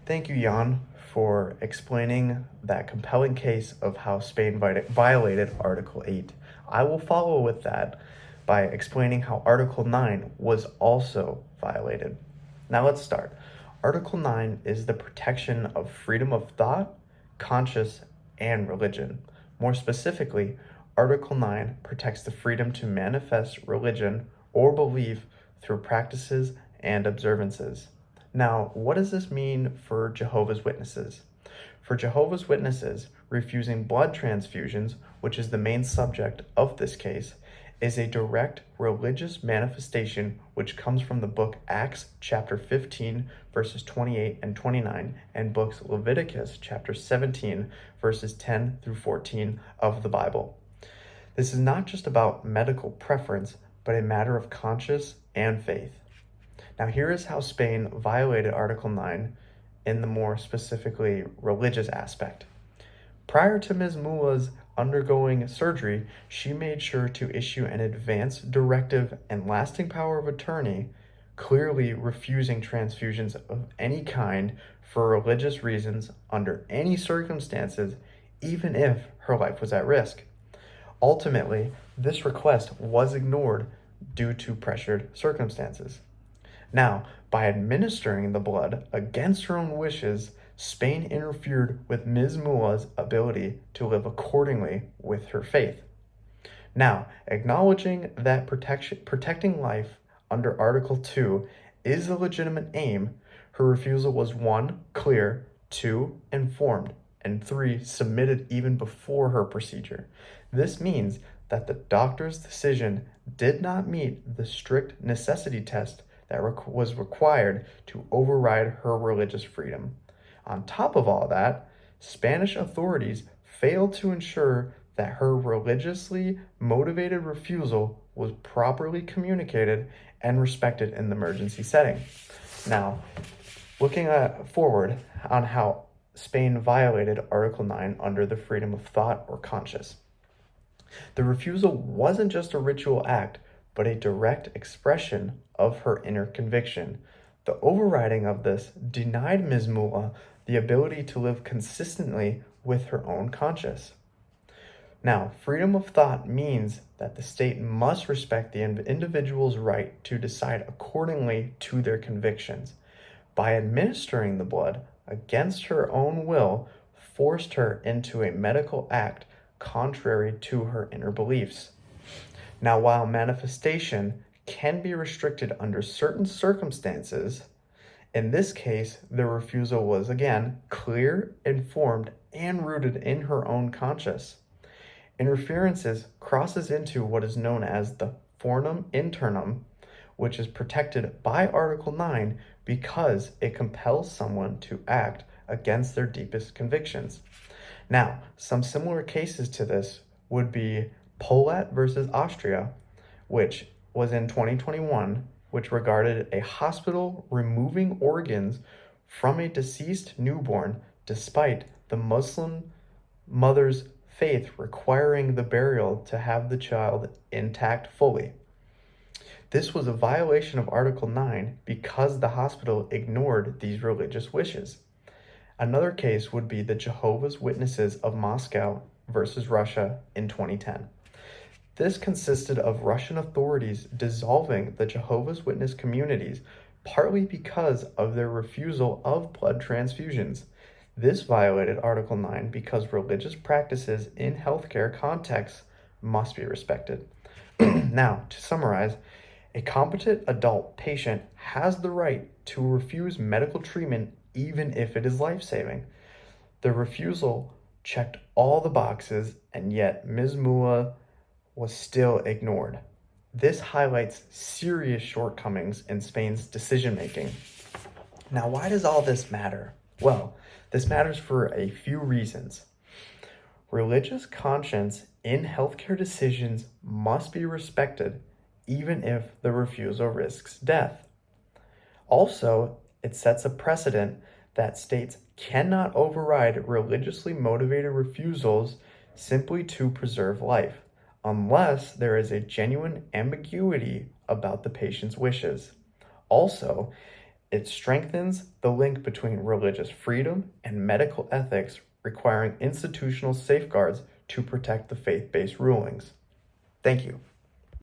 Thank you, Jan, for explaining that compelling case of how Spain violated Article 8. I will follow with that by explaining how Article 9 was also violated. Now let's start. Article 9 is the protection of freedom of thought, conscience, and religion. More specifically, Article 9 protects the freedom to manifest religion or belief through practices and observances. Now, what does this mean for Jehovah's Witnesses? For Jehovah's Witnesses, refusing blood transfusions, which is the main subject of this case, is a direct religious manifestation which comes from the book Acts chapter 15 verses 28 and 29 and books Leviticus chapter 17 verses 10 through 14 of the Bible. This is not just about medical preference, but a matter of conscience and faith. Now, here is how Spain violated Article 9 in the more specifically religious aspect. Prior to Ms. Mullah's undergoing surgery, she made sure to issue an advance directive and lasting power of attorney, clearly refusing transfusions of any kind for religious reasons under any circumstances, even if her life was at risk. Ultimately, this request was ignored due to pressured circumstances. Now, by administering the blood against her own wishes, Spain interfered with Ms. Mullah's ability to live accordingly with her faith. Now, acknowledging that protecting life under Article 2 is a legitimate aim, her refusal was 1, clear, 2, informed, and 3, submitted even before her procedure. This means that the doctor's decision did not meet the strict necessity test that was required to override her religious freedom. On top of all that, Spanish authorities failed to ensure that her religiously motivated refusal was properly communicated and respected in the emergency setting. Now, looking forward on how Spain violated Article 9 under the freedom of thought or conscience. The refusal wasn't just a ritual act, but a direct expression of her inner conviction. The overriding of this denied Ms. Mullah the ability to live consistently with her own conscience. Now, freedom of thought means that the state must respect the individual's right to decide accordingly to their convictions. By administering the blood against her own will, forced her into a medical act contrary to her inner beliefs. Now, while manifestation can be restricted under certain circumstances, in this case, the refusal was again clear, informed, and rooted in her own conscience. Interferences crosses into what is known as the forum internum, which is protected by Article 9 because it compels someone to act against their deepest convictions. Now, some similar cases to this would be Polat versus Austria, which was in 2021, which regarded a hospital removing organs from a deceased newborn despite the Muslim mother's faith requiring the burial to have the child intact fully. This was a violation of Article 9 because the hospital ignored these religious wishes. Another case would be the Jehovah's Witnesses of Moscow versus Russia in 2010. This consisted of Russian authorities dissolving the Jehovah's Witness communities, partly because of their refusal of blood transfusions. This violated Article 9 because religious practices in healthcare contexts must be respected. Now, to summarize, a competent adult patient has the right to refuse medical treatment even if it is life-saving. The refusal checked all the boxes, and yet Ms. Mullah was still ignored. This highlights serious shortcomings in Spain's decision-making. Now, why does all this matter? Well, this matters for a few reasons. Religious conscience in healthcare decisions must be respected, even if the refusal risks death. Also, it sets a precedent that states cannot override religiously motivated refusals simply to preserve life, unless there is a genuine ambiguity about the patient's wishes. Also, It strengthens the link between religious freedom and medical ethics, requiring institutional safeguards to protect the faith-based rulings. Thank you.